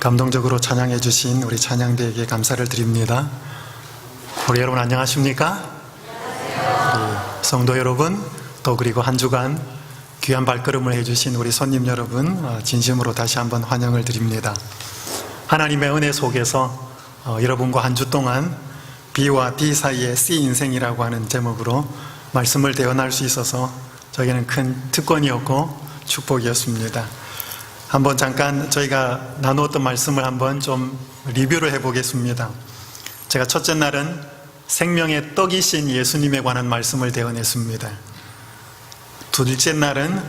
감동적으로 찬양해 주신 우리 찬양대에게 감사를 드립니다. 우리 여러분 안녕하십니까? 우리 성도 여러분, 또 그리고 한 주간 귀한 발걸음을 해주신 우리 손님 여러분, 진심으로 다시 한번 환영을 드립니다. 하나님의 은혜 속에서 여러분과 한 주 동안 B와 D 사이의 C 인생이라고 하는 제목으로 말씀을 대언할 수 있어서 저에게는 큰 특권이었고 축복이었습니다. 한번 잠깐 저희가 나누었던 말씀을 한번 좀 리뷰를 해보겠습니다. 제가 첫째 날은 생명의 떡이신 예수님에 관한 말씀을 대언했습니다. 둘째 날은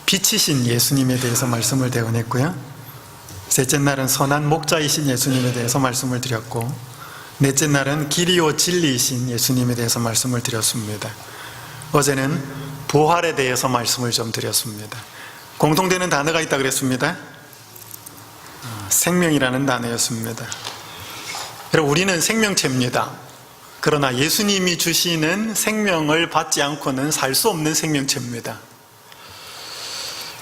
빛이신 예수님에 대해서 말씀을 대언했고요. 셋째 날은 선한 목자이신 예수님에 대해서 말씀을 드렸고, 넷째 날은 길이요 진리이신 예수님에 대해서 말씀을 드렸습니다. 어제는 부활에 대해서 말씀을 좀 드렸습니다. 공통되는 단어가 있다 그랬습니다. 생명이라는 단어였습니다. 여러분, 우리는 생명체입니다. 그러나 예수님이 주시는 생명을 받지 않고는 살 수 없는 생명체입니다.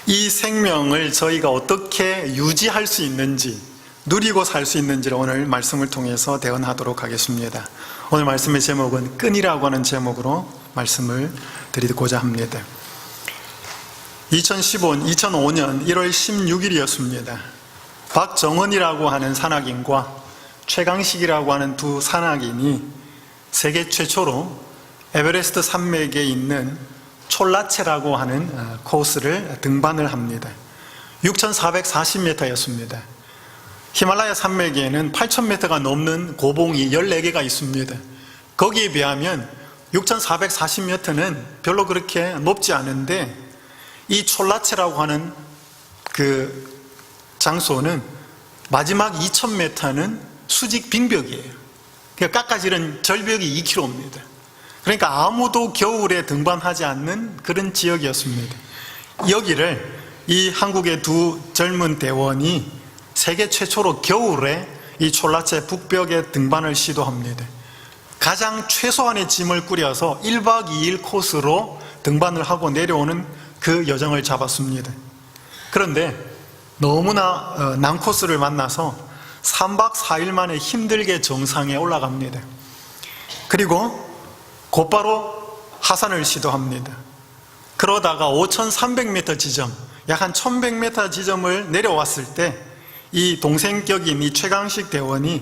이 생명을 저희가 어떻게 유지할 수 있는지, 누리고 살 수 있는지를 오늘 말씀을 통해서 대언하도록 하겠습니다. 오늘 말씀의 제목은 끈이라고 하는 제목으로 말씀을 드리고자 합니다. 2005년 1월 16일이었습니다. 박정은이라고 하는 산악인과 최강식이라고 하는 두 산악인이 세계 최초로 에베레스트 산맥에 있는 촐라체라고 하는 코스를 등반을 합니다. 6,440m였습니다. 히말라야 산맥에는 8,000m가 넘는 고봉이 14개가 있습니다. 거기에 비하면 6,440m는 별로 그렇게 높지 않은데, 이 촐라체라고 하는 그 장소는 마지막 2,000m는 수직 빙벽이에요. 그러니까 깎아지른 절벽이 2km입니다. 그러니까 아무도 겨울에 등반하지 않는 그런 지역이었습니다. 여기를 이 한국의 두 젊은 대원이 세계 최초로 겨울에 이 촐라체 북벽에 등반을 시도합니다. 가장 최소한의 짐을 꾸려서 1박 2일 코스로 등반을 하고 내려오는 그 여정을 잡았습니다. 그런데 너무나 난코스를 만나서 3박 4일 만에 힘들게 정상에 올라갑니다. 그리고 곧바로 하산을 시도합니다. 그러다가 5,300m 지점, 약 한 1,100m 지점을 내려왔을 때 이 동생격인 이 최강식 대원이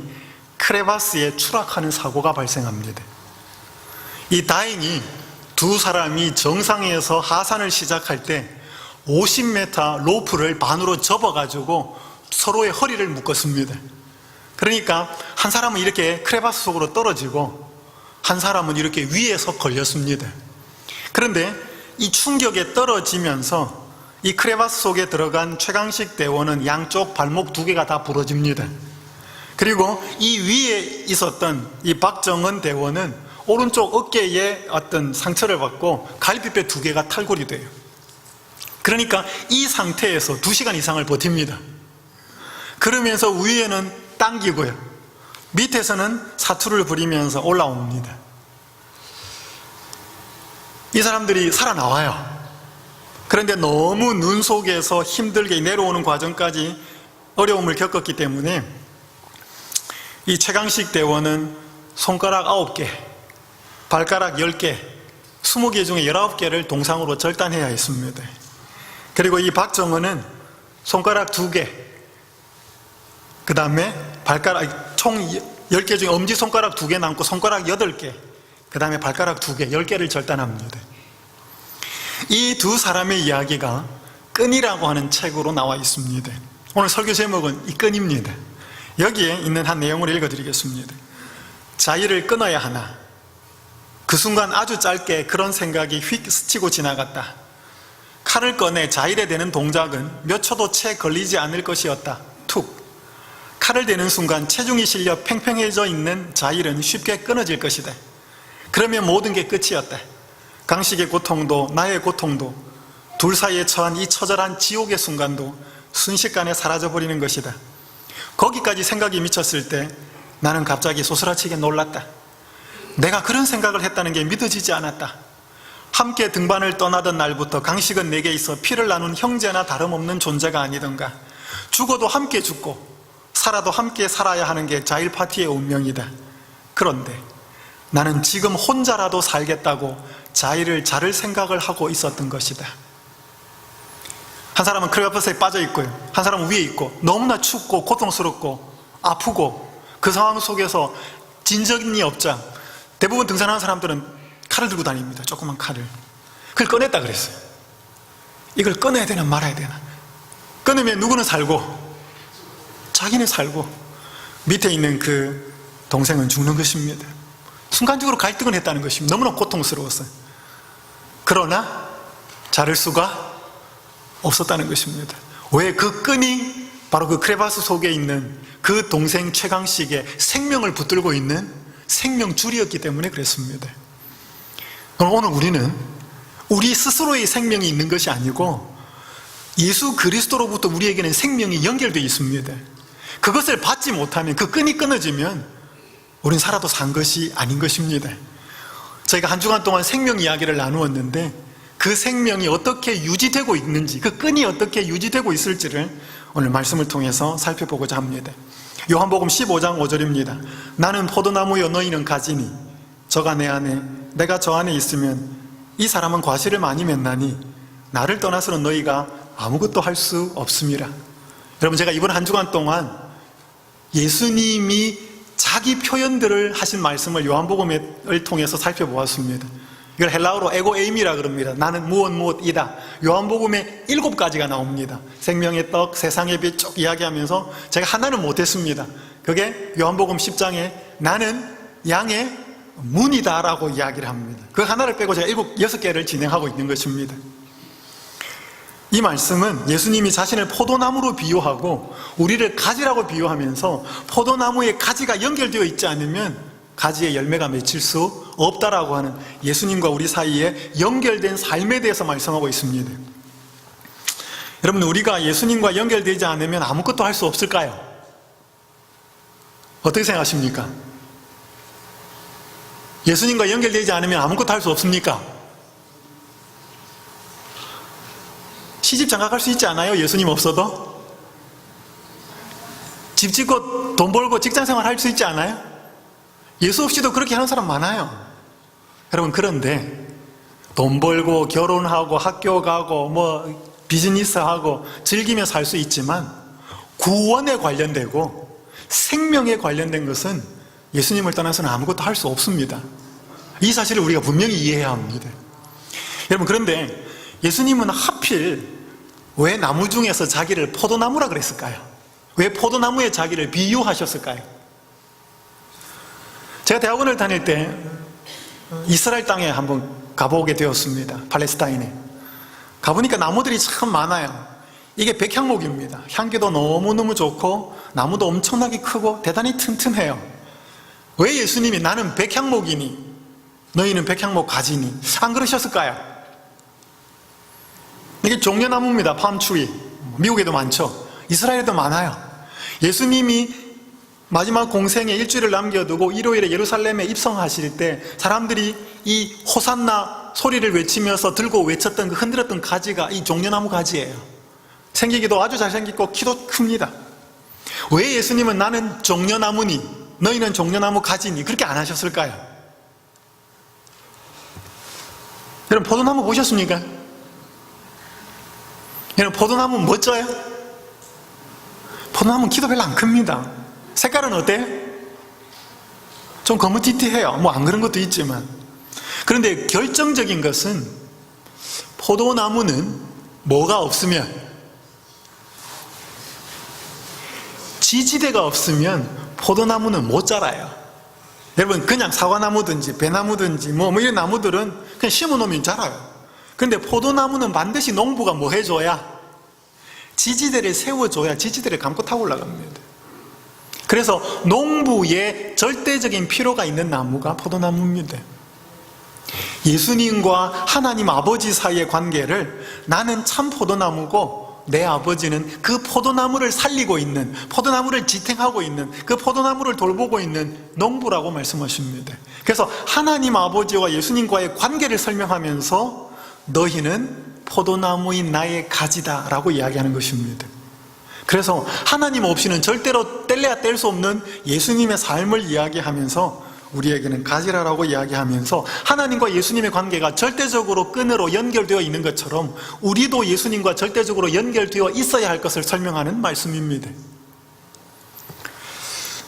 크레바스에 추락하는 사고가 발생합니다. 이 다행히 두 사람이 정상에서 하산을 시작할 때 50m 로프를 반으로 접어가지고 서로의 허리를 묶었습니다. 그러니까 한 사람은 이렇게 크레바스 속으로 떨어지고 한 사람은 이렇게 위에서 걸렸습니다. 그런데 이 충격에 떨어지면서 이 크레바스 속에 들어간 최강식 대원은 양쪽 발목 2개가 다 부러집니다. 그리고 이 위에 있었던 이 박정은 대원은 오른쪽 어깨에 어떤 상처를 받고 갈비뼈 2개가 탈골이 돼요. 그러니까 이 상태에서 2시간 이상을 버팁니다. 그러면서 위에는 당기고요, 밑에서는 사투를 부리면서 올라옵니다. 이 사람들이 살아나와요. 그런데 너무 눈 속에서 힘들게 내려오는 과정까지 어려움을 겪었기 때문에 이 최강식 대원은 손가락 9개, 발가락 10개, 20개 중에 19개를 동상으로 절단해야 했습니다. 그리고 이 박정은은 손가락 2개, 그 다음에 발가락 총 10개 중에 엄지손가락 2개 남고 손가락 8개, 그 다음에 발가락 2개, 10개를 절단합니다. 이 두 사람의 이야기가 끈이라고 하는 책으로 나와 있습니다. 오늘 설교 제목은 이 끈입니다. 여기에 있는 한 내용을 읽어드리겠습니다. 자의를 끊어야 하나. 그 순간 아주 짧게 그런 생각이 휙 스치고 지나갔다. 칼을 꺼내 자의에 대는 동작은 몇 초도 채 걸리지 않을 것이었다. 툭. 칼을 대는 순간 체중이 실려 팽팽해져 있는 자의는 쉽게 끊어질 것이다. 그러면 모든 게 끝이었다. 강식의 고통도 나의 고통도 둘 사이에 처한 이 처절한 지옥의 순간도 순식간에 사라져버리는 것이다. 거기까지 생각이 미쳤을 때 나는 갑자기 소스라치게 놀랐다. 내가 그런 생각을 했다는 게 믿어지지 않았다. 함께 등반을 떠나던 날부터 강식은 내게 있어 피를 나눈 형제나 다름없는 존재가 아니던가. 죽어도 함께 죽고 살아도 함께 살아야 하는 게 자일 파티의 운명이다. 그런데 나는 지금 혼자라도 살겠다고 자일을 자를 생각을 하고 있었던 것이다. 한 사람은 크레파스에 빠져 있고요, 한 사람은 위에 있고 너무나 춥고 고통스럽고 아프고 그 상황 속에서 진전이 없자 대부분 등산하는 사람들은 칼을 들고 다닙니다. 조그만 칼을. 그걸 꺼냈다 그랬어요. 이걸 꺼내야 되나 말아야 되나. 끊으면 누구는 살고 자기는 살고 밑에 있는 그 동생은 죽는 것입니다. 순간적으로 갈등을 했다는 것입니다. 너무나 고통스러웠어요. 그러나 자를 수가 없었다는 것입니다. 왜? 그 끈이 바로 그 크레바스 속에 있는 그 동생 최강식의 생명을 붙들고 있는 생명줄이었기 때문에 그랬습니다. 오늘 우리는 우리 스스로의 생명이 있는 것이 아니고 예수 그리스도로부터 우리에게는 생명이 연결되어 있습니다. 그것을 받지 못하면, 그 끈이 끊어지면 우린 살아도 산 것이 아닌 것입니다. 저희가 한 주간 동안 생명 이야기를 나누었는데 그 생명이 어떻게 유지되고 있는지, 그 끈이 어떻게 유지되고 있을지를 오늘 말씀을 통해서 살펴보고자 합니다. 요한복음 15장 5절입니다. 나는 포도나무여 너희는 가지니 저가 내 안에 내가 저 안에 있으면 이 사람은 과실을 많이 맺나니 나를 떠나서는 너희가 아무것도 할 수 없음이라. 여러분, 제가 이번 한 주간 동안 예수님이 자기 표현들을 하신 말씀을 요한복음을 통해서 살펴보았습니다. 이걸 헬라어로 에고에임이라 그럽니다. 나는 무엇이다. 요한복음에 7가지가 나옵니다. 생명의 떡, 세상의 빛 쭉 이야기하면서 제가 하나는 못했습니다. 그게 요한복음 10장에 나는 양의 문이다 라고 이야기를 합니다. 그 하나를 빼고 제가 6개를 진행하고 있는 것입니다. 이 말씀은 예수님이 자신을 포도나무로 비유하고 우리를 가지라고 비유하면서 포도나무에 가지가 연결되어 있지 않으면 가지에 열매가 맺힐 수 없다라고 하는 예수님과 우리 사이에 연결된 삶에 대해서 말씀하고 있습니다. 여러분, 우리가 예수님과 연결되지 않으면 아무것도 할 수 없을까요? 어떻게 생각하십니까? 예수님과 연결되지 않으면 아무것도 할 수 없습니까? 시집 장가 갈 수 있지 않아요? 예수님 없어도? 집 짓고 돈 벌고 직장생활 할 수 있지 않아요? 예수 없이도 그렇게 하는 사람 많아요. 여러분, 그런데 돈 벌고 결혼하고 학교 가고 비즈니스하고 즐기며 살 수 있지만 구원에 관련되고 생명에 관련된 것은 예수님을 떠나서는 아무것도 할 수 없습니다. 이 사실을 우리가 분명히 이해해야 합니다. 여러분, 그런데 예수님은 하필 왜 나무 중에서 자기를 포도나무라 그랬을까요? 왜 포도나무에 자기를 비유하셨을까요? 제가 대학원을 다닐 때 이스라엘 땅에 한번 가보게 되었습니다. 팔레스타인에. 가보니까 나무들이 참 많아요. 이게 백향목입니다. 향기도 너무너무 좋고 나무도 엄청나게 크고 대단히 튼튼해요. 왜 예수님이 나는 백향목이니 너희는 백향목 가지니 안 그러셨을까요? 이게 종려나무입니다. 팜트리. 미국에도 많죠. 이스라엘에도 많아요. 예수님이 마지막 공생에 일주일을 남겨두고 일요일에 예루살렘에 입성하실 때 사람들이 이 호산나 소리를 외치면서 들고 외쳤던 그 흔들었던 가지가 이 종려나무 가지예요. 생기기도 아주 잘생기고 키도 큽니다. 왜 예수님은 나는 종려나무니 너희는 종려나무 가지니 그렇게 안 하셨을까요? 여러분, 포도나무 보셨습니까? 여러분, 포도나무 멋져요? 포도나무는 키도 별로 안 큽니다. 색깔은 어때요? 좀 거무튀튀해요. 안 그런 것도 있지만. 그런데 결정적인 것은 포도나무는 뭐가 없으면, 지지대가 없으면 포도나무는 못 자라요. 여러분, 그냥 사과나무든지 배나무든지 이런 나무들은 그냥 심어놓으면 자라요. 그런데 포도나무는 반드시 농부가 뭐 해줘야? 지지대를 세워줘야 지지대를 감고 타고 올라갑니다. 그래서 농부의 절대적인 필요가 있는 나무가 포도나무입니다. 예수님과 하나님 아버지 사이의 관계를 나는 참 포도나무고 내 아버지는 그 포도나무를 살리고 있는, 포도나무를 지탱하고 있는, 그 포도나무를 돌보고 있는 농부라고 말씀하십니다. 그래서 하나님 아버지와 예수님과의 관계를 설명하면서 너희는 포도나무인 나의 가지다 라고 이야기하는 것입니다. 그래서 하나님 없이는 절대로 뗄래야 뗄 수 없는 예수님의 삶을 이야기하면서 우리에게는 가지라라고 이야기하면서 하나님과 예수님의 관계가 절대적으로 끈으로 연결되어 있는 것처럼 우리도 예수님과 절대적으로 연결되어 있어야 할 것을 설명하는 말씀입니다.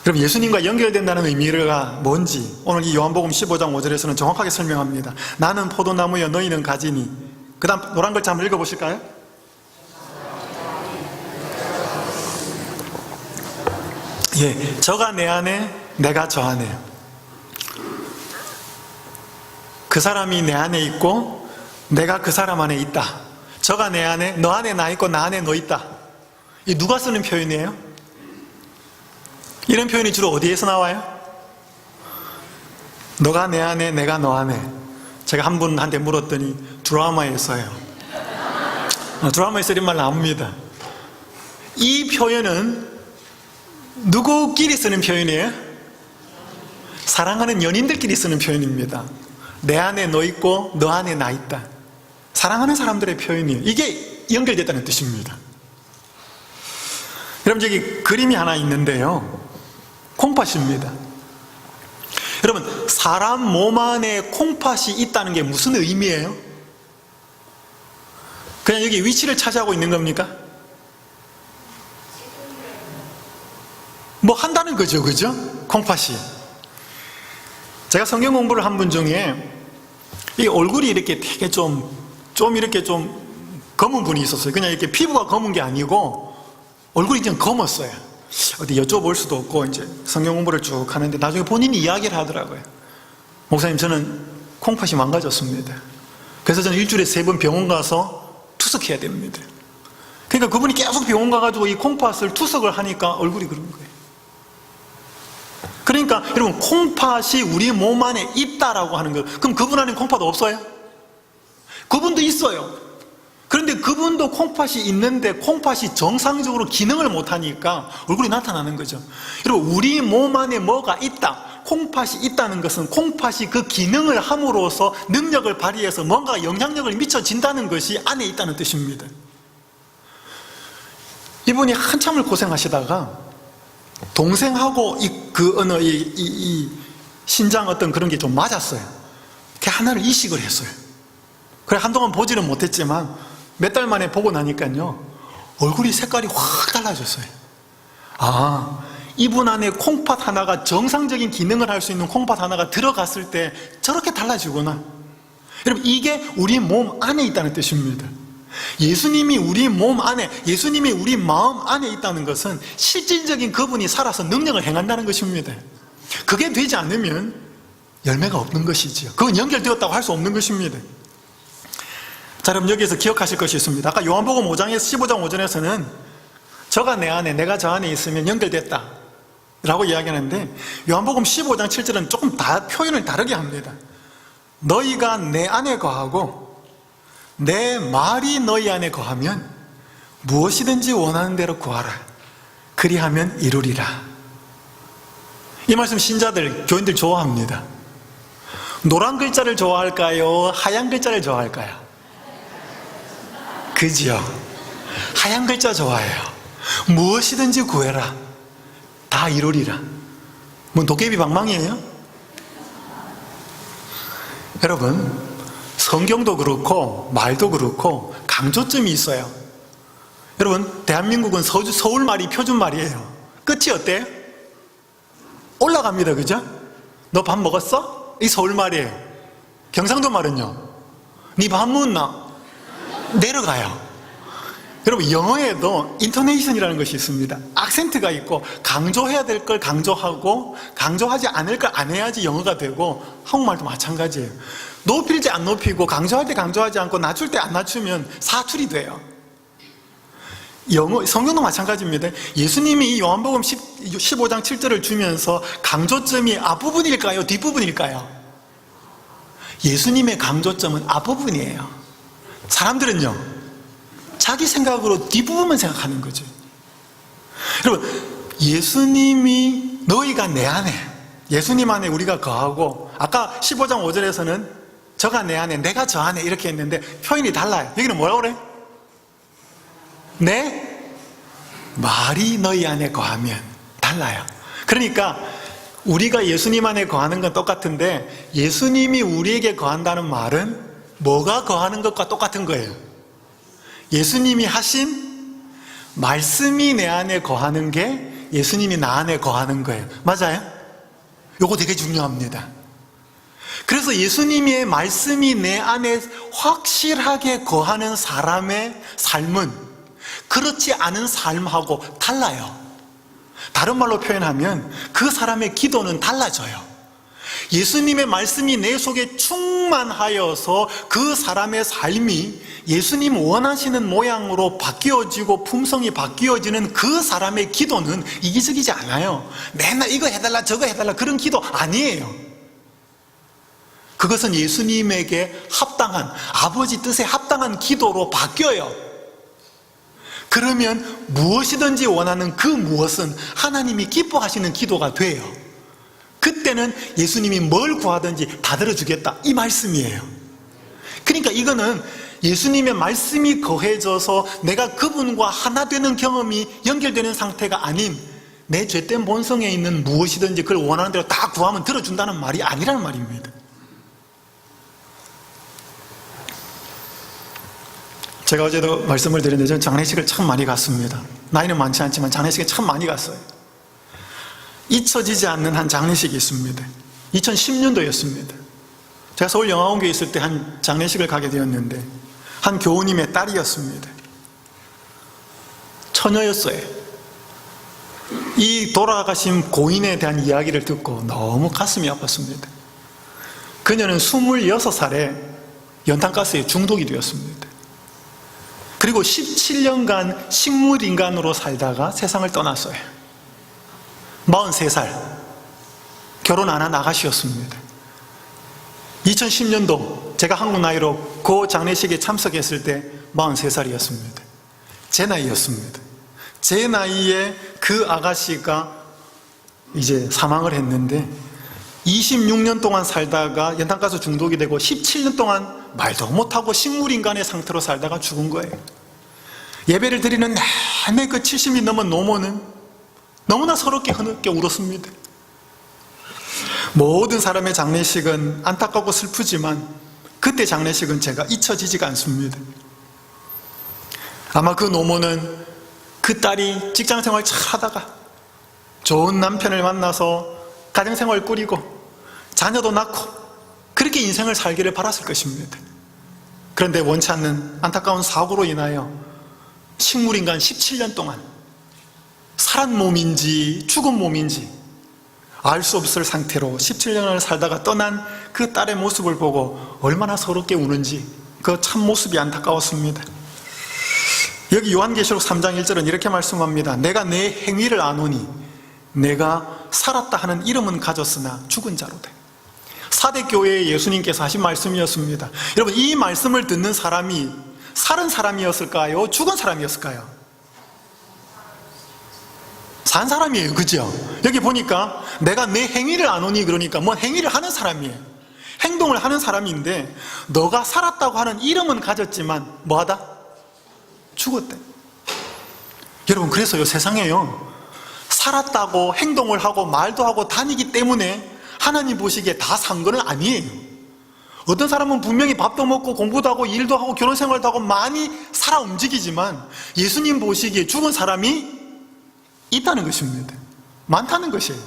그럼 예수님과 연결된다는 의미가 뭔지 오늘 이 요한복음 15장 5절에서는 정확하게 설명합니다. 나는 포도나무여 너희는 가지니. 그 다음 노란 글자 한번 읽어보실까요? 예, 저가 내 안에 내가 저 안에. 그 사람이 내 안에 있고 내가 그 사람 안에 있다. 저가 내 안에, 너 안에 나 있고 나 안에 너 있다. 이 누가 쓰는 표현이에요? 이런 표현이 주로 어디에서 나와요? 너가 내 안에 내가 너 안에. 제가 한 분한테 물었더니 드라마에서요. 드라마에서 이런 말 나옵니다. 이 표현은 누구끼리 쓰는 표현이에요? 사랑하는 연인들끼리 쓰는 표현입니다. 내 안에 너 있고 너 안에 나 있다. 사랑하는 사람들의 표현이에요. 이게 연결됐다는 뜻입니다. 여러분, 여기 그림이 하나 있는데요, 콩팥입니다. 여러분, 사람 몸 안에 콩팥이 있다는 게 무슨 의미예요? 그냥 여기 위치를 차지하고 있는 겁니까? 뭐 한다는 거죠, 그죠? 콩팥이. 제가 성경 공부를 한 분 중에 이 얼굴이 이렇게 되게 좀 이렇게 좀 검은 분이 있었어요. 그냥 이렇게 피부가 검은 게 아니고 얼굴이 좀 검었어요. 어디 여쭤볼 수도 없고 이제 성경 공부를 쭉 하는데 나중에 본인이 이야기를 하더라고요. 목사님, 저는 콩팥이 망가졌습니다. 그래서 저는 일주일에 3번 병원 가서 투석해야 됩니다. 그러니까 그분이 계속 병원 가가지고 이 콩팥을 투석을 하니까 얼굴이 그런 거예요. 그러니까 여러분, 콩팥이 우리 몸 안에 있다라고 하는 거예요. 그럼 그분 안에 콩팥 없어요? 그분도 있어요. 그런데 그분도 콩팥이 있는데 콩팥이 정상적으로 기능을 못하니까 얼굴이 나타나는 거죠. 여러분, 우리 몸 안에 뭐가 있다, 콩팥이 있다는 것은 콩팥이 그 기능을 함으로써 능력을 발휘해서 뭔가 영향력을 미쳐진다는 것이 안에 있다는 뜻입니다. 이분이 한참을 고생하시다가 동생하고 이 신장 어떤 그런 게 좀 맞았어요. 그 하나를 이식을 했어요. 그래 한동안 보지는 못했지만 몇 달 만에 보고 나니까요, 얼굴이 색깔이 확 달라졌어요. 아, 이분 안에 콩팥 하나가, 정상적인 기능을 할 수 있는 콩팥 하나가 들어갔을 때 저렇게 달라지구나. 여러분, 이게 우리 몸 안에 있다는 뜻입니다. 예수님이 우리 몸 안에, 예수님이 우리 마음 안에 있다는 것은 실질적인 그분이 살아서 능력을 행한다는 것입니다. 그게 되지 않으면 열매가 없는 것이지요. 그건 연결되었다고 할 수 없는 것입니다. 자, 그럼 여기에서 기억하실 것이 있습니다. 아까 요한복음 5장에서 15장 5절에서는 저가 내 안에 내가 저 안에 있으면 연결됐다 라고 이야기하는데, 요한복음 15장 7절은 조금 표현을 다르게 합니다. 너희가 내 안에 거하고 내 말이 너희 안에 거하면 무엇이든지 원하는 대로 구하라. 그리하면 이루리라. 이 말씀 신자들, 교인들 좋아합니다. 노란 글자를 좋아할까요? 하얀 글자를 좋아할까요? 그지요? 하얀 글자 좋아해요. 무엇이든지 구해라. 다 이루리라. 뭐 도깨비 방망이에요? 여러분, 성경도 그렇고 말도 그렇고 강조점이 있어요. 여러분, 대한민국은 서울말이 표준말이에요. 끝이 어때요? 올라갑니다. 그죠? 너 밥 먹었어? 이 서울말이에요. 경상도 말은요, 니 밥 먹었나? 내려가요. 여러분, 영어에도 인토네이션이라는 것이 있습니다. 악센트가 있고, 강조해야 될 걸 강조하고 강조하지 않을 걸 안 해야지 영어가 되고, 한국말도 마찬가지예요. 높일 때 안 높이고 강조할 때 강조하지 않고 낮출 때 안 낮추면 사투리 돼요. 성경도 마찬가지입니다. 예수님이 요한복음 15장 7절을 주면서 강조점이 앞부분일까요? 뒷부분일까요? 예수님의 강조점은 앞부분이에요. 사람들은요, 자기 생각으로 뒷부분만 생각하는 거죠. 여러분, 예수님이 너희가 내 안에, 예수님 안에 우리가 거하고, 아까 15장 5절에서는 저가 내 안에 내가 저 안에 이렇게 했는데 표현이 달라요. 여기는 뭐라고 그래? 말이 너희 안에 거하면 달라요. 그러니까 우리가 예수님 안에 거하는 건 똑같은데 예수님이 우리에게 거한다는 말은 뭐가 거하는 것과 똑같은 거예요. 예수님이 하신 말씀이 내 안에 거하는 게 예수님이 나 안에 거하는 거예요. 맞아요? 요거 되게 중요합니다. 그래서 예수님의 말씀이 내 안에 확실하게 거하는 사람의 삶은 그렇지 않은 삶하고 달라요. 다른 말로 표현하면 그 사람의 기도는 달라져요. 예수님의 말씀이 내 속에 충만하여서 그 사람의 삶이 예수님 원하시는 모양으로 바뀌어지고 품성이 바뀌어지는 그 사람의 기도는 이기적이지 않아요. 맨날 이거 해달라 저거 해달라 그런 기도 아니에요. 그것은 예수님에게 합당한, 아버지 뜻에 합당한 기도로 바뀌어요. 그러면 무엇이든지 원하는 그 무엇은 하나님이 기뻐하시는 기도가 돼요. 그때는 예수님이 뭘 구하든지 다 들어주겠다, 이 말씀이에요. 그러니까 이거는 예수님의 말씀이 거해져서 내가 그분과 하나 되는 경험이 연결되는 상태가 아닌 내 죄된 본성에 있는 무엇이든지 그걸 원하는 대로 다 구하면 들어준다는 말이 아니라는 말입니다. 제가 어제도 말씀을 드렸는데 저는 장례식을 참 많이 갔습니다. 나이는 많지 않지만 장례식에 참 많이 갔어요. 잊혀지지 않는 한 장례식이 있습니다. 2010년도였습니다. 제가 서울영화원교에 있을 때 한 장례식을 가게 되었는데 한 교우님의 딸이었습니다. 처녀였어요. 이 돌아가신 고인에 대한 이야기를 듣고 너무 가슴이 아팠습니다. 그녀는 26살에 연탄가스에 중독이 되었습니다. 그리고 17년간 식물인간으로 살다가 세상을 떠났어요. 43살, 결혼 안 한 아가씨였습니다. 2010년도 제가 한국 나이로 그 장례식에 참석했을 때 43살이었습니다. 제 나이였습니다. 제 나이에 그 아가씨가 이제 사망을 했는데 26년 동안 살다가 연탄가스 중독이 되고 17년 동안 말도 못하고 식물인간의 상태로 살다가 죽은 거예요. 예배를 드리는 내내 그 70이 넘은 노모는 너무나 서럽게 흐느껴 울었습니다. 모든 사람의 장례식은 안타깝고 슬프지만 그때 장례식은 제가 잊혀지지가 않습니다. 아마 그 노모는 그 딸이 직장생활 잘 하다가 좋은 남편을 만나서 가정생활 꾸리고 자녀도 낳고 그렇게 인생을 살기를 바랐을 것입니다. 그런데 원치 않는 안타까운 사고로 인하여 식물인간 17년 동안 살은 몸인지 죽은 몸인지 알 수 없을 상태로 17년을 살다가 떠난 그 딸의 모습을 보고 얼마나 서럽게 우는지 그 참모습이 안타까웠습니다. 여기 요한계시록 3장 1절은 이렇게 말씀합니다. 내가 내 행위를 아노니 내가 살았다 하는 이름은 가졌으나 죽은 자로다. 사대교회에 예수님께서 하신 말씀이었습니다. 여러분, 이 말씀을 듣는 사람이 살은 사람이었을까요? 죽은 사람이었을까요? 산 사람이에요. 그죠? 여기 보니까 내가 내 행위를 아노니 그러니까 뭐 행위를 하는 사람이에요. 행동을 하는 사람인데 너가 살았다고 하는 이름은 가졌지만 뭐하다? 죽었대. 여러분, 그래서요, 세상에요, 살았다고 행동을 하고 말도 하고 다니기 때문에 하나님 보시기에 다 산 건 아니에요. 어떤 사람은 분명히 밥도 먹고 공부도 하고 일도 하고 결혼생활도 하고 많이 살아 움직이지만 예수님 보시기에 죽은 사람이 있다는 것입니다. 많다는 것이에요.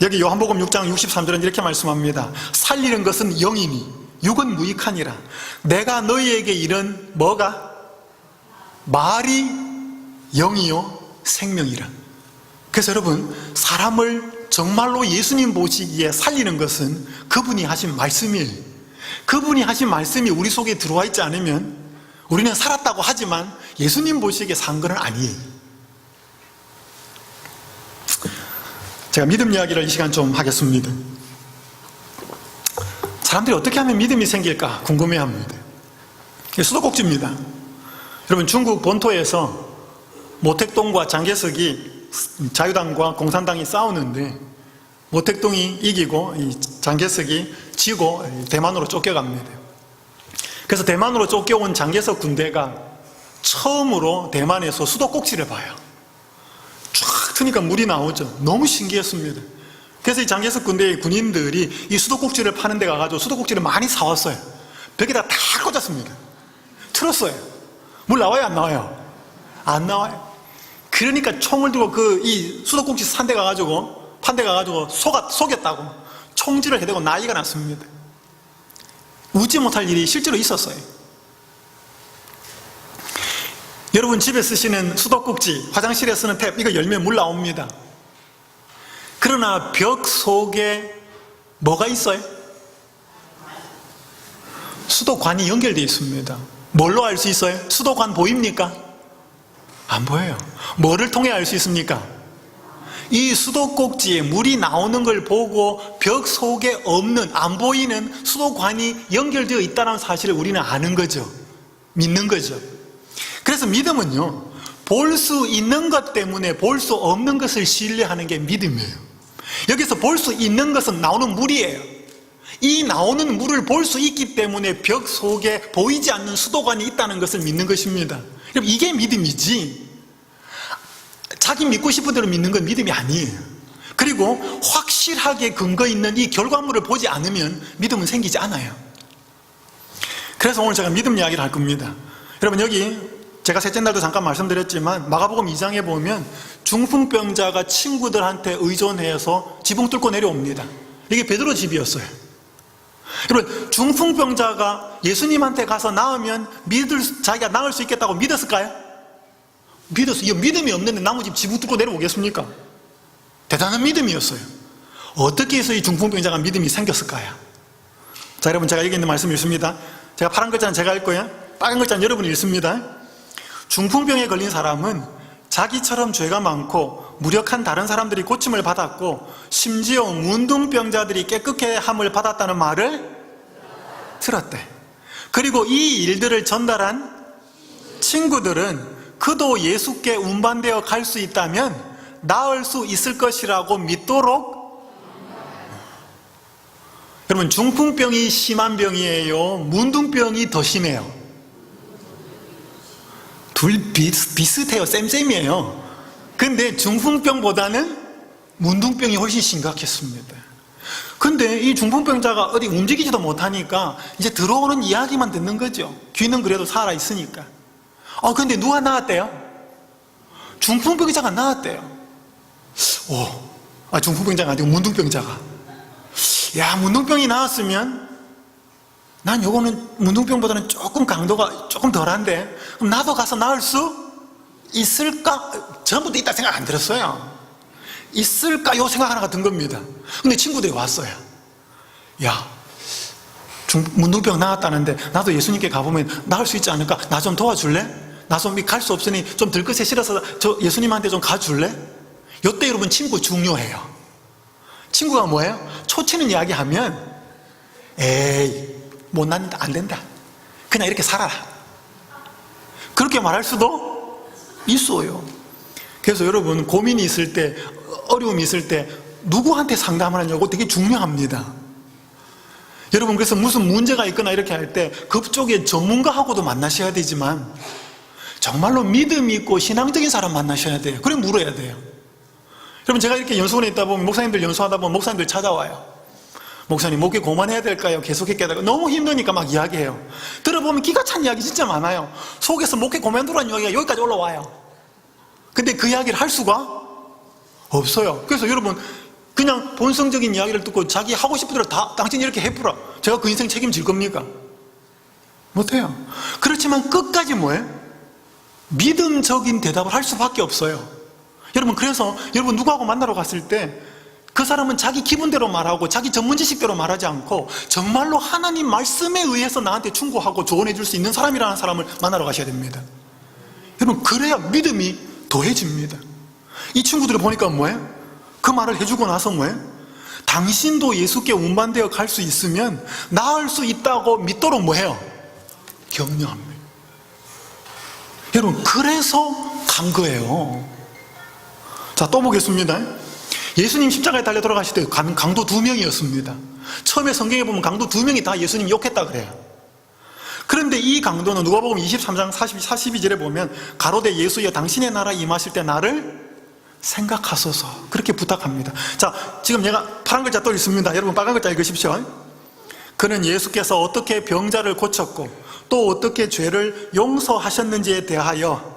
여기 요한복음 6장 63절은 이렇게 말씀합니다. 살리는 것은 영이니 육은 무익하니라. 내가 너희에게 이른 뭐가? 말이 영이요 생명이라. 그래서 여러분, 사람을 정말로 예수님 보시기에 살리는 것은 그분이 하신 말씀이에요. 그분이 하신 말씀이 우리 속에 들어와 있지 않으면 우리는 살았다고 하지만 예수님 보시기에 산 건 아니에요. 제가 믿음 이야기를 이 시간 좀 하겠습니다. 사람들이 어떻게 하면 믿음이 생길까 궁금해합니다. 수도꼭지입니다. 여러분, 중국 본토에서 모택동과 장개석이 자유당과 공산당이 싸우는데 모택동이 이기고 장개석이 지고 대만으로 쫓겨갑니다. 그래서 대만으로 쫓겨온 장개석 군대가 처음으로 대만에서 수도꼭지를 봐요. 쫙 트니까 물이 나오죠. 너무 신기했습니다. 그래서 이 장개석 군대의 군인들이 이 수도꼭지를 파는 데 가가지고 수도꼭지를 많이 사왔어요. 벽에다 다 꽂았습니다. 틀었어요. 물 나와요, 안 나와요? 안 나와요. 그러니까 총을 들고 이 수도꼭지 산 데 가가지고, 판 데 가가지고 속였다고 총질을 해대고 난리가 났습니다. 웃지 못할 일이 실제로 있었어요. 여러분 집에 쓰시는 수도꼭지, 화장실에 쓰는 탭, 이거 열면 물 나옵니다. 그러나 벽 속에 뭐가 있어요? 수도관이 연결되어 있습니다. 뭘로 알 수 있어요? 수도관 보입니까? 안 보여요. 뭐를 통해 알 수 있습니까? 이 수도꼭지에 물이 나오는 걸 보고 벽 속에 없는, 안 보이는 수도관이 연결되어 있다는 사실을 우리는 아는 거죠. 믿는 거죠. 그래서 믿음은요, 볼 수 있는 것 때문에 볼 수 없는 것을 신뢰하는 게 믿음이에요. 여기서 볼 수 있는 것은 나오는 물이에요. 이 나오는 물을 볼 수 있기 때문에 벽 속에 보이지 않는 수도관이 있다는 것을 믿는 것입니다. 여러분, 이게 믿음이지, 자기 믿고 싶은 대로 믿는 건 믿음이 아니에요. 그리고 확실하게 근거 있는 이 결과물을 보지 않으면 믿음은 생기지 않아요. 그래서 오늘 제가 믿음 이야기를 할 겁니다. 여러분, 여기 제가 셋째 날도 잠깐 말씀드렸지만 마가복음 2장에 보면 중풍병자가 친구들한테 의존해서 지붕 뚫고 내려옵니다. 이게 베드로 집이었어요. 여러분, 중풍병자가 예수님한테 가서 나으면 자기가 나을 수 있겠다고 믿었을까요? 믿었어요. 이 믿음이 없는데 나무 집 지붕 뚫고 내려오겠습니까? 대단한 믿음이었어요. 어떻게 해서 이 중풍병자가 믿음이 생겼을까요? 자, 여러분, 제가 여기 있는 말씀 읽습니다. 제가 파란 글자는 제가 읽고요, 빨간 글자는 여러분이 읽습니다. 중풍병에 걸린 사람은 자기처럼 죄가 많고 무력한 다른 사람들이 고침을 받았고 심지어 문둥병자들이 깨끗게 함을 받았다는 말을 들었대. 그리고 이 일들을 전달한 친구들은 그도 예수께 운반되어 갈 수 있다면 나을 수 있을 것이라고 믿도록. 여러분, 중풍병이 심한 병이에요? 문둥병이 더 심해요? 둘 비슷해요. 쌤쌤이에요. 근데 중풍병보다는 문둥병이 훨씬 심각했습니다. 근데 이 중풍병자가 어디 움직이지도 못하니까 이제 들어오는 이야기만 듣는 거죠. 귀는 그래도 살아있으니까. 근데 누가 나았대요? 중풍병자가 나았대요. 중풍병자가 아니고 문둥병자가. 야, 문둥병이 나았으면 난 요거는 문둥병보다는 조금 강도가 조금 덜한데 그럼 나도 가서 나을 수 있을까? 전부터 있다 생각 안 들었어요. 있을까? 요 생각 하나가 든 겁니다. 근데 친구들이 왔어요. 야, 문둥병 나았다는데 나도 예수님께 가보면 나을 수 있지 않을까? 나 좀 도와줄래? 나 좀 갈 수 없으니 좀 들것에 실어서 저 예수님한테 좀 가줄래? 요때 여러분, 친구 중요해요. 친구가 뭐예요? 초치는 이야기하면 에이, 못났는데 안 된다, 그냥 이렇게 살아라, 그렇게 말할 수도 있어요. 그래서 여러분, 고민이 있을 때, 어려움이 있을 때 누구한테 상담하느냐고 되게 중요합니다. 여러분, 그래서 무슨 문제가 있거나 이렇게 할 때 그쪽에 전문가하고도 만나셔야 되지만 정말로 믿음 있고 신앙적인 사람 만나셔야 돼요. 그래 물어야 돼요. 여러분, 제가 이렇게 연수원에 있다 보면 목사님들 연수하다 보면 목사님들 찾아와요. 목사님, 목회 그만해야 될까요? 계속 했다가 너무 힘드니까 막 이야기해요. 들어보면 기가 찬 이야기 진짜 많아요. 속에서 목회 그만두라는 이야기가 여기까지 올라와요. 근데 그 이야기를 할 수가 없어요. 그래서 여러분, 그냥 본성적인 이야기를 듣고 자기 하고 싶은 대로 다 당신 이렇게 해보라, 제가 그 인생 책임질 겁니까? 못해요. 그렇지만 끝까지 뭐예요? 믿음적인 대답을 할 수밖에 없어요. 여러분, 그래서 여러분 누구하고 만나러 갔을 때 그 사람은 자기 기분대로 말하고 자기 전문 지식대로 말하지 않고 정말로 하나님 말씀에 의해서 나한테 충고하고 조언해 줄 수 있는 사람이라는 사람을 만나러 가셔야 됩니다. 여러분, 그래야 믿음이 더해집니다. 이 친구들을 보니까 뭐예요? 그 말을 해주고 나서 뭐예요? 당신도 예수께 운반되어 갈 수 있으면 나을 수 있다고 믿도록 뭐예요? 격려합니다. 여러분, 그래서 간 거예요. 자, 또 보겠습니다. 예수님 십자가에 달려 돌아가실 때 강도 2명이었습니다. 처음에 성경에 보면 강도 2명이 다 예수님 욕했다 그래요. 그런데 이 강도는 누가복음 23장 42절에 보면 가로되 예수여 당신의 나라 임하실 때 나를 생각하소서 그렇게 부탁합니다. 자, 지금 제가 파란 글자 또 있습니다. 여러분 빨간 글자 읽으십시오. 그는 예수께서 어떻게 병자를 고쳤고 또 어떻게 죄를 용서하셨는지에 대하여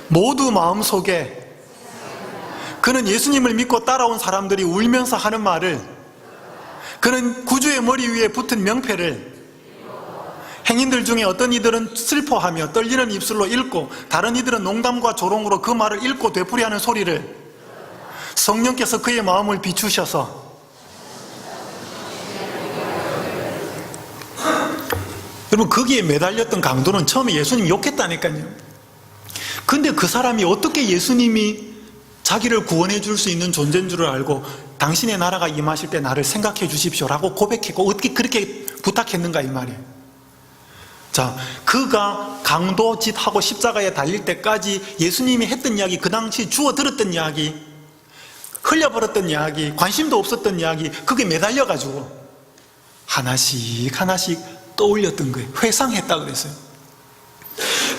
모두 마음속에, 그는 예수님을 믿고 따라온 사람들이 울면서 하는 말을, 그는 구주의 머리 위에 붙은 명패를, 행인들 중에 어떤 이들은 슬퍼하며 떨리는 입술로 읽고 다른 이들은 농담과 조롱으로 그 말을 읽고 되풀이하는 소리를 성령께서 그의 마음을 비추셔서, 여러분 거기에 매달렸던 강도는 처음에 예수님 욕했다니까요. 근데 그 사람이 어떻게 예수님이 자기를 구원해 줄 수 있는 존재인 줄을 알고 당신의 나라가 임하실 때 나를 생각해 주십시오라고 고백했고 어떻게 그렇게 부탁했는가 이 말이에요. 자, 그가 강도짓하고 십자가에 달릴 때까지 예수님이 했던 이야기, 그 당시 주워 들었던 이야기, 흘려버렸던 이야기, 관심도 없었던 이야기, 그게 매달려가지고 하나씩 하나씩 떠올렸던 거예요. 회상했다 그랬어요.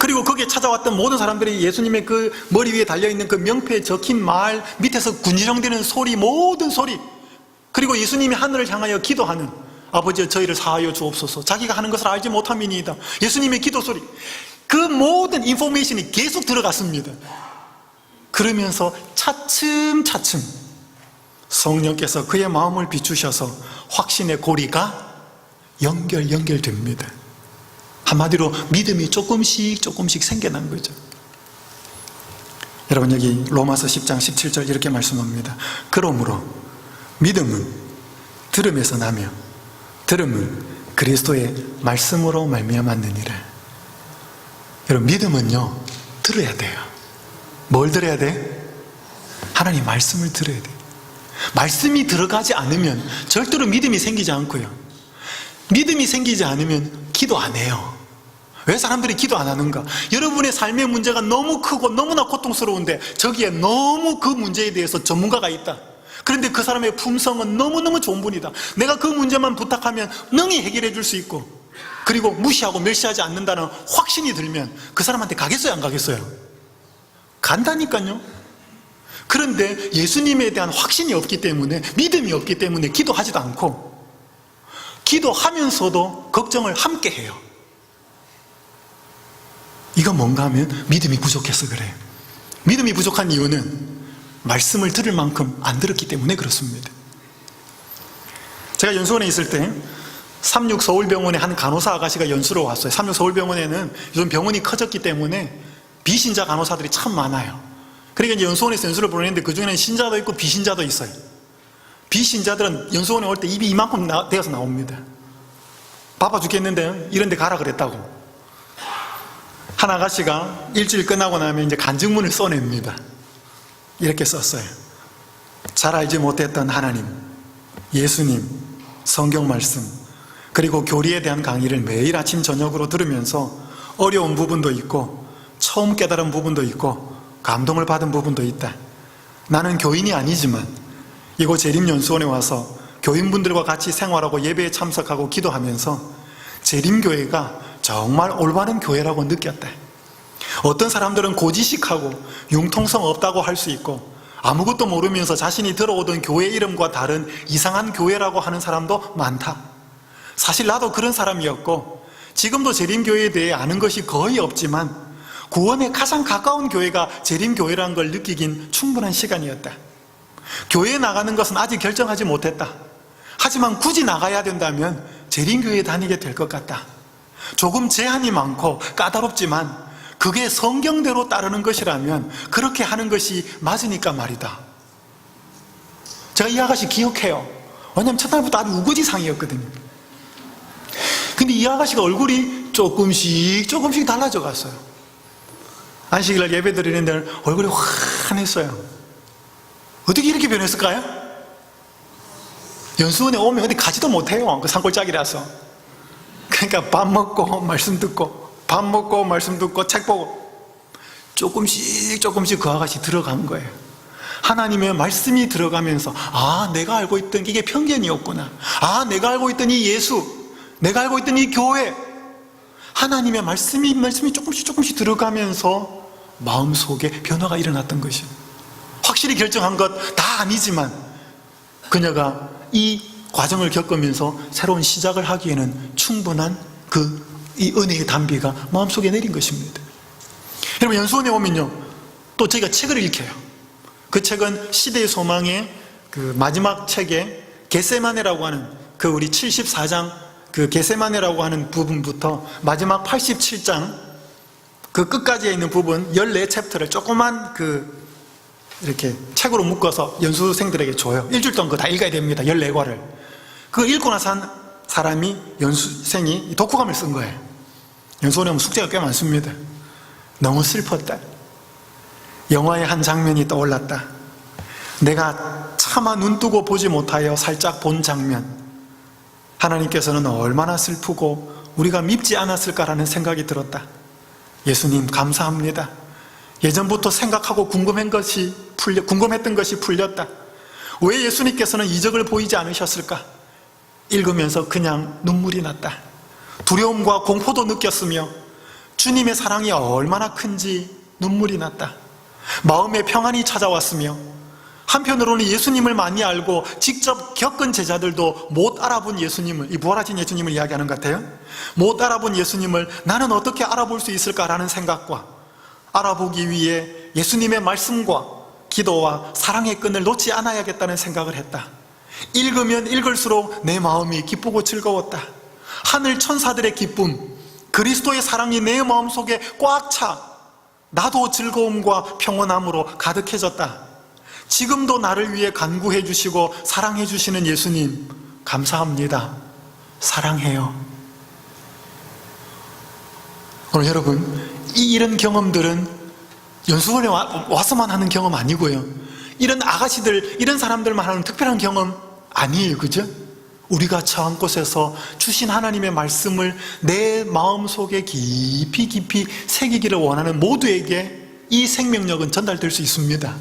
그리고 거기에 찾아왔던 모든 사람들이 예수님의 그 머리 위에 달려있는 그 명패에 적힌 말 밑에서 군지렁대는 소리, 모든 소리, 그리고 예수님이 하늘을 향하여 기도하는 아버지여 저희를 사하여 주옵소서, 자기가 하는 것을 알지 못함이니이다, 예수님의 기도 소리, 그 모든 인포메이션이 계속 들어갔습니다. 그러면서 차츰차츰 성령께서 그의 마음을 비추셔서 확신의 고리가 연결됩니다. 한마디로 믿음이 조금씩 생겨난 거죠. 여러분 여기 로마서 10장 17절 이렇게 말씀합니다. 그러므로 믿음은 들음에서 나며 들음은 그리스도의 말씀으로 말미암았느니라. 여러분 믿음은요 들어야 돼요. 뭘 들어야 돼? 하나님 말씀을 들어야 돼요. 말씀이 들어가지 않으면 절대로 믿음이 생기지 않고요, 믿음이 생기지 않으면 기도 안 해요. 왜 사람들이 기도 안 하는가? 여러분의 삶의 문제가 너무 크고 너무나 고통스러운데 저기에 너무 그 문제에 대해서 전문가가 있다. 그런데 그 사람의 품성은 너무너무 좋은 분이다. 내가 그 문제만 부탁하면 능히 해결해 줄 수 있고, 그리고 무시하고 멸시하지 않는다는 확신이 들면 그 사람한테 가겠어요 안 가겠어요? 간다니까요. 그런데 예수님에 대한 확신이 없기 때문에, 믿음이 없기 때문에 기도하지도 않고, 기도하면서도 걱정을 함께 해요. 이건 뭔가 하면 믿음이 부족해서 그래요. 믿음이 부족한 이유는 말씀을 들을 만큼 안 들었기 때문에 그렇습니다. 제가 연수원에 있을 때 삼육서울병원에 한 간호사 아가씨가 연수로 왔어요. 삼육서울병원에는 요즘 병원이 커졌기 때문에 비신자 간호사들이 참 많아요. 그러니까 이제 연수원에서 연수를 보내는데 그 중에는 신자도 있고 비신자도 있어요. 비신자들은 연수원에 올 때 입이 이만큼 되어서 나옵니다. 바빠 죽겠는데 이런 데 가라 그랬다고. 한 아가씨가 일주일 끝나고 나면 이제 간증문을 써냅니다. 이렇게 썼어요. 잘 알지 못했던 하나님, 예수님, 성경 말씀, 그리고 교리에 대한 강의를 매일 아침 저녁으로 들으면서 어려운 부분도 있고 처음 깨달은 부분도 있고 감동을 받은 부분도 있다. 나는 교인이 아니지만 이곳 재림연수원에 와서 교인분들과 같이 생활하고 예배에 참석하고 기도하면서 재림교회가 정말 올바른 교회라고 느꼈다. 어떤 사람들은 고지식하고 융통성 없다고 할 수 있고 아무것도 모르면서 자신이 들어오던 교회 이름과 다른 이상한 교회라고 하는 사람도 많다. 사실 나도 그런 사람이었고 지금도 재림교회에 대해 아는 것이 거의 없지만 구원에 가장 가까운 교회가 재림교회라는 걸 느끼긴 충분한 시간이었다. 교회에 나가는 것은 아직 결정하지 못했다. 하지만 굳이 나가야 된다면 재림교회에 다니게 될 것 같다. 조금 제한이 많고 까다롭지만 그게 성경대로 따르는 것이라면 그렇게 하는 것이 맞으니까 말이다. 제가 이 아가씨 기억해요. 왜냐하면 첫날부터 아주 우거지상이었거든요. 근데 이 아가씨가 얼굴이 조금씩 달라져 갔어요. 안식일날 예배 드리는 데는 얼굴이 환했어요. 어떻게 이렇게 변했을까요? 연수원에 오면 어디 가지도 못해요. 그 산골짜기라서. 그러니까 밥 먹고 말씀 듣고 밥 먹고 말씀 듣고 책 보고 조금씩 그 아가씨 들어간 거예요. 하나님의 말씀이 들어가면서 아, 내가 알고 있던 이게 편견이었구나. 아, 내가 알고 있던 이 예수, 내가 알고 있던 이 교회, 하나님의 말씀이 조금씩 들어가면서 마음속에 변화가 일어났던 것이에요. 확실히 결정한 것 다 아니지만 그녀가 이 과정을 겪으면서 새로운 시작을 하기에는 충분한 이 은혜의 단비가 마음속에 내린 것입니다. 여러분, 연수원에 오면요, 또 저희가 책을 읽혀요. 그 책은 시대의 소망의 그 마지막 책에 겟세마네라고 하는 그 우리 74장 그 겟세마네라고 하는 부분부터 마지막 87장 그 끝까지에 있는 부분 14챕터를 조그만 이렇게 책으로 묶어서 연수생들에게 줘요. 일주일 동안 그거 다 읽어야 됩니다. 14권을. 그거 읽고 나서 한 사람이 연수생이 독후감을 쓴 거예요. 연수원에 오면 숙제가 꽤 많습니다. 너무 슬펐다. 영화의 한 장면이 떠올랐다. 내가 차마 눈뜨고 보지 못하여 살짝 본 장면. 하나님께서는 얼마나 슬프고 우리가 밉지 않았을까라는 생각이 들었다. 예수님 감사합니다. 예전부터 생각하고 궁금했던 것이 풀렸다. 왜 예수님께서는 이적을 보이지 않으셨을까? 읽으면서 그냥 눈물이 났다. 두려움과 공포도 느꼈으며 주님의 사랑이 얼마나 큰지 눈물이 났다. 마음에 평안이 찾아왔으며 한편으로는 예수님을 많이 알고 직접 겪은 제자들도 못 알아본 예수님을, 이 부활하신 예수님을 이야기하는 것 같아요. 못 알아본 예수님을 나는 어떻게 알아볼 수 있을까라는 생각과 알아보기 위해 예수님의 말씀과 기도와 사랑의 끈을 놓지 않아야겠다는 생각을 했다. 읽으면 읽을수록 내 마음이 기쁘고 즐거웠다. 하늘 천사들의 기쁨, 그리스도의 사랑이 내 마음속에 꽉 차 나도 즐거움과 평온함으로 가득해졌다. 지금도 나를 위해 간구해 주시고 사랑해 주시는 예수님 감사합니다. 사랑해요. 오늘 여러분, 이런 경험들은 연수원에 와서만 하는 경험 아니고요, 이런 아가씨들, 이런 사람들만 하는 특별한 경험 아니에요. 그죠? 우리가 처한 곳에서 주신 하나님의 말씀을 내 마음속에 깊이 새기기를 원하는 모두에게 이 생명력은 전달될 수 있습니다.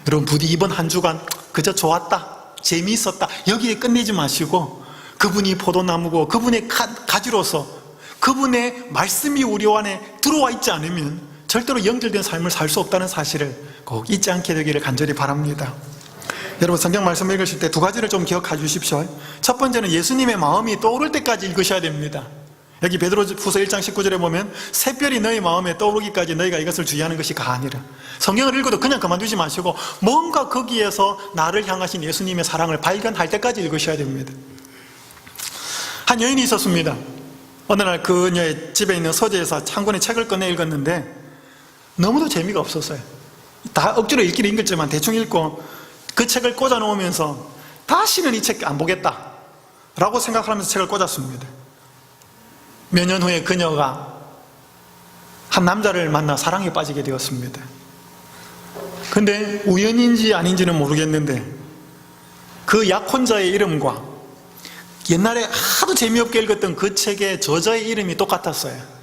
여러분, 부디 이번 한 주간 그저 좋았다, 재미있었다 여기에 끝내지 마시고 그분이 포도나무고 그분의 가지로서 그분의 말씀이 우리 안에 들어와 있지 않으면 절대로 연결된 삶을 살 수 없다는 사실을 꼭 잊지 않게 되기를 간절히 바랍니다. 여러분, 성경 말씀 읽으실 때 두 가지를 좀 기억해 주십시오. 첫 번째는 예수님의 마음이 떠오를 때까지 읽으셔야 됩니다. 여기 베드로후서 1장 19절에 보면 새별이 너희 마음에 떠오르기까지 너희가 이것을 주의하는 것이 가아니라. 성경을 읽어도 그냥 그만두지 마시고 뭔가 거기에서 나를 향하신 예수님의 사랑을 발견할 때까지 읽으셔야 됩니다. 한 여인이 있었습니다. 어느 날 그녀의 집에 있는 서재에서 한 권의 책을 꺼내 읽었는데 너무도 재미가 없었어요. 다 억지로 읽기를 읽었지만 대충 읽고 그 책을 꽂아 놓으면서 다시는 이 책 안 보겠다 라고 생각하면서 책을 꽂았습니다. 몇 년 후에 그녀가 한 남자를 만나 사랑에 빠지게 되었습니다. 근데 우연인지 아닌지는 모르겠는데 그 약혼자의 이름과 옛날에 하도 재미없게 읽었던 그 책의 저자의 이름이 똑같았어요.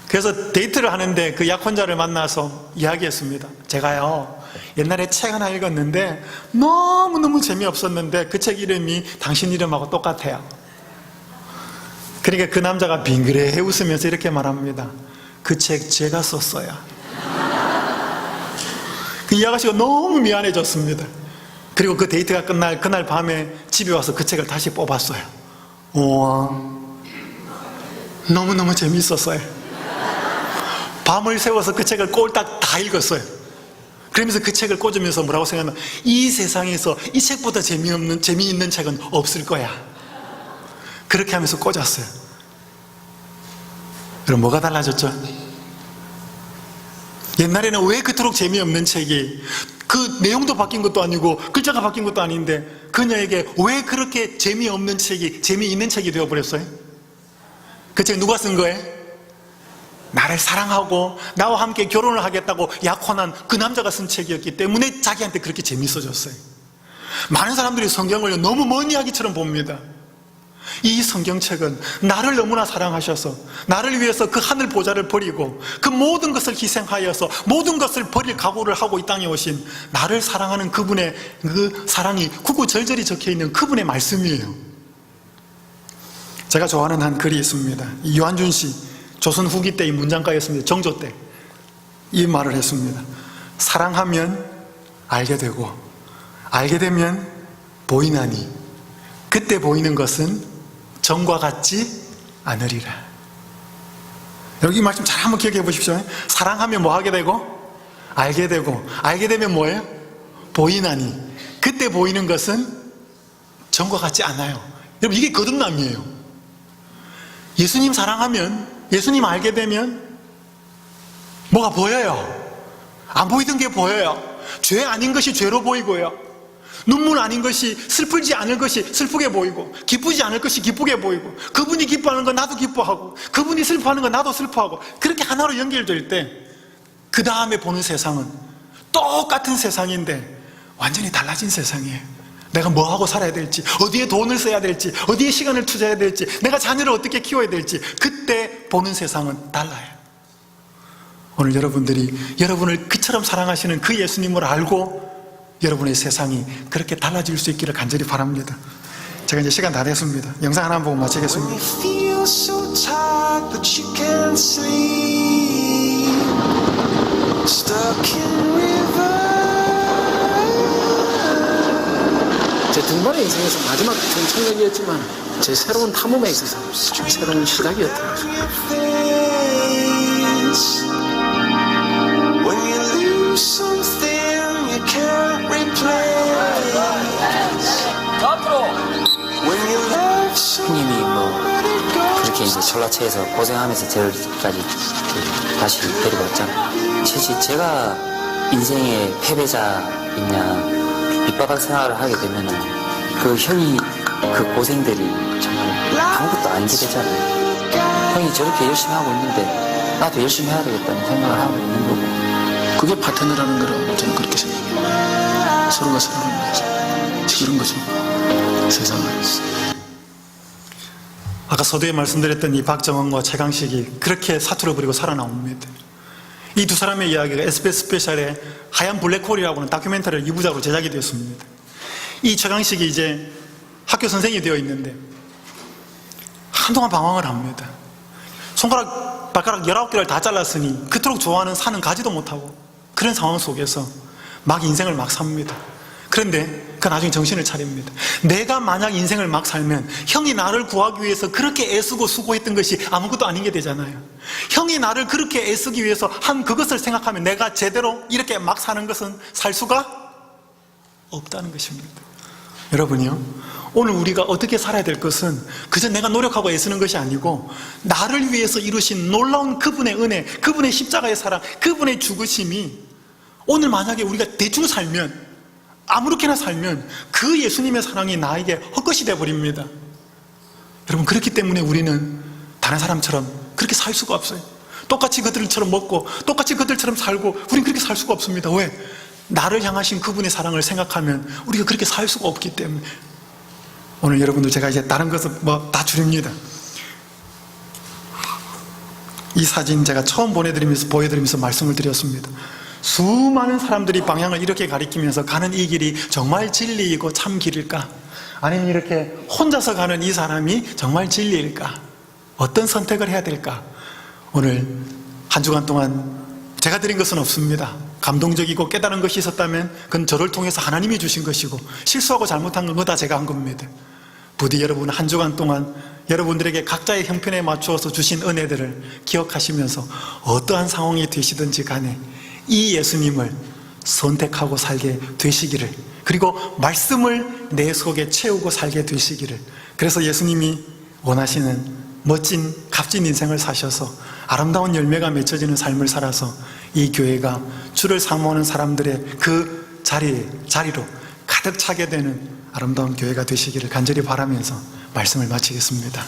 그래서 데이트를 하는데 그 약혼자를 만나서 이야기했습니다. 제가요, 옛날에 책 하나 읽었는데 너무너무 재미없었는데 그 책 이름이 당신 이름하고 똑같아요. 그러니까 그 남자가 빙그레 웃으면서 이렇게 말합니다. 그 책 제가 썼어요. 그 이 아가씨가 너무 미안해졌습니다. 그리고 그 데이트가 끝날 그날 밤에 집에 와서 그 책을 다시 뽑았어요. 우와, 너무너무 재미있었어요. 밤을 새워서 그 책을 꼴딱 다 읽었어요. 그러면서 그 책을 꽂으면서 뭐라고 생각하면 이 세상에서 이 책보다 재미있는 책은 없을 거야. 그렇게 하면서 꽂았어요. 그럼 뭐가 달라졌죠? 옛날에는 왜 그토록 재미없는 책이, 그 내용도 바뀐 것도 아니고 글자가 바뀐 것도 아닌데 그녀에게 왜 그렇게 재미없는 책이 재미있는 책이 되어버렸어요? 그 책 누가 쓴 거예요? 나를 사랑하고 나와 함께 결혼을 하겠다고 약혼한 그 남자가 쓴 책이었기 때문에 자기한테 그렇게 재밌어졌어요. 많은 사람들이 성경을 너무 먼 이야기처럼 봅니다. 이 성경책은 나를 너무나 사랑하셔서 나를 위해서 그 하늘 보좌를 버리고 그 모든 것을 희생하여서 모든 것을 버릴 각오를 하고 이 땅에 오신 나를 사랑하는 그분의 그 사랑이 구구절절히 적혀있는 그분의 말씀이에요. 제가 좋아하는 한 글이 있습니다. 이 유한준 씨, 조선 후기 때의 문장가였습니다. 정조 때 이 말을 했습니다. 사랑하면 알게 되고 알게 되면 보이나니 그때 보이는 것은 전과 같지 않으리라. 여기 이 말씀 잘 한번 기억해 보십시오. 사랑하면 뭐 하게 되고 알게 되고 알게 되면 뭐예요? 보이나니 그때 보이는 것은 전과 같지 않아요. 여러분, 이게 거듭남이에요. 예수님 사랑하면, 예수님 알게 되면 뭐가 보여요. 안 보이던 게 보여요. 죄 아닌 것이 죄로 보이고요, 눈물 아닌 것이, 슬프지 않을 것이 슬프게 보이고, 기쁘지 않을 것이 기쁘게 보이고, 그분이 기뻐하는 건 나도 기뻐하고, 그분이 슬퍼하는 건 나도 슬퍼하고, 그렇게 하나로 연결될 때 그 다음에 보는 세상은 똑같은 세상인데 완전히 달라진 세상이에요. 내가 뭐하고 살아야 될지, 어디에 돈을 써야 될지, 어디에 시간을 투자해야 될지, 내가 자녀를 어떻게 키워야 될지, 그때 보는 세상은 달라요. 오늘 여러분들이 여러분을 그처럼 사랑하시는 그 예수님을 알고 여러분의 세상이 그렇게 달라질 수 있기를 간절히 바랍니다. 제가 이제 시간 다 됐습니다. 영상 하나 보고 마치겠습니다. 제 등반의 인생에서 마지막 청천역이었지만 제 새로운 탐험에 있어서 새로운 시작이었더라고요. 형님이 그렇게 이제 전라체에서 고생하면서 저기까지 다시 데리고 왔잖아요. 사실 제가 인생의 패배자이냐 밑바닥 생활을 하게 되면은 그 형이 그 고생들이 정말 아무것도 아니게 되잖아요. 형이 저렇게 열심히 하고 있는데 나도 열심히 해야 되겠다는 생각을 하고 있는 거고, 그게 파트너라는 거라고 저는 그렇게 생각해요. 서로가 서로를 위해서 그런 거죠, 세상은. 아까 서두에 말씀드렸던 이 박정원과 최강식이 그렇게 사투를 부리고 살아나옵니다. 이 두 사람의 이야기가 SBS 스페셜의 하얀 블랙홀이라고 하는 다큐멘터리를 2부작으로 제작이 되었습니다. 이 최강식이 이제 학교 선생님이 되어 있는데 한동안 방황을 합니다. 손가락, 발가락 19개를 다 잘랐으니 그토록 좋아하는 산은 가지도 못하고, 그런 상황 속에서 막 인생을 막 삽니다. 그런데 그 나중에 정신을 차립니다. 내가 만약 인생을 막 살면 형이 나를 구하기 위해서 그렇게 애쓰고 수고했던 것이 아무것도 아닌 게 되잖아요. 형이 나를 그렇게 애쓰기 위해서 한 그것을 생각하면 내가 제대로 이렇게 막 사는 것은 살 수가 없다는 것입니다. 여러분이요, 오늘 우리가 어떻게 살아야 될 것은 그저 내가 노력하고 애쓰는 것이 아니고 나를 위해서 이루신 놀라운 그분의 은혜, 그분의 십자가의 사랑, 그분의 죽으심이 오늘 만약에 우리가 대충 살면, 아무렇게나 살면 그 예수님의 사랑이 나에게 헛것이 되어버립니다. 여러분, 그렇기 때문에 우리는 다른 사람처럼 그렇게 살 수가 없어요. 똑같이 그들처럼 먹고 똑같이 그들처럼 살고 우리는 그렇게 살 수가 없습니다. 왜? 나를 향하신 그분의 사랑을 생각하면 우리가 그렇게 살 수가 없기 때문에. 오늘 여러분들, 제가 이제 다른 것을 다 줄입니다. 이 사진 제가 처음 보여드리면서 말씀을 드렸습니다. 수많은 사람들이 방향을 이렇게 가리키면서 가는 이 길이 정말 진리이고 참 길일까? 아니면 이렇게 혼자서 가는 이 사람이 정말 진리일까? 어떤 선택을 해야 될까? 오늘 한 주간 동안 제가 드린 것은 없습니다. 감동적이고 깨달은 것이 있었다면 그건 저를 통해서 하나님이 주신 것이고, 실수하고 잘못한 건 다 제가 한 겁니다. 부디 여러분 한 주간 동안 여러분들에게 각자의 형편에 맞추어서 주신 은혜들을 기억하시면서 어떠한 상황이 되시든지 간에 이 예수님을 선택하고 살게 되시기를, 그리고 말씀을 내 속에 채우고 살게 되시기를, 그래서 예수님이 원하시는 멋진 값진 인생을 사셔서 아름다운 열매가 맺혀지는 삶을 살아서 이 교회가 주를 사모하는 사람들의 그 자리로 가득 차게 되는 아름다운 교회가 되시기를 간절히 바라면서 말씀을 마치겠습니다.